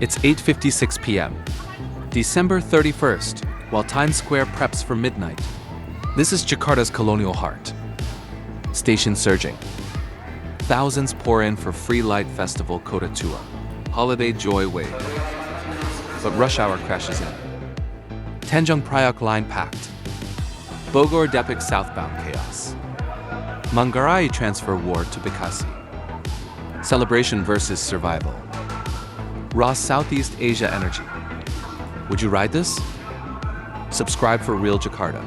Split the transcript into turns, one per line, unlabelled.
It's 8:56 p.m. December 31st, while Times Square preps for midnight. This is Jakarta's colonial heart. Station surging. Thousands pour in for free Light Festival Kota Tour. Holiday joy wave. But rush hour crashes in. Tanjung Priok line packed. Bogor Depok southbound chaos. Manggarai transfer war to Bekasi. Celebration versus survival. Raw Southeast Asia energy. Would you ride this? Subscribe for Real Jakarta.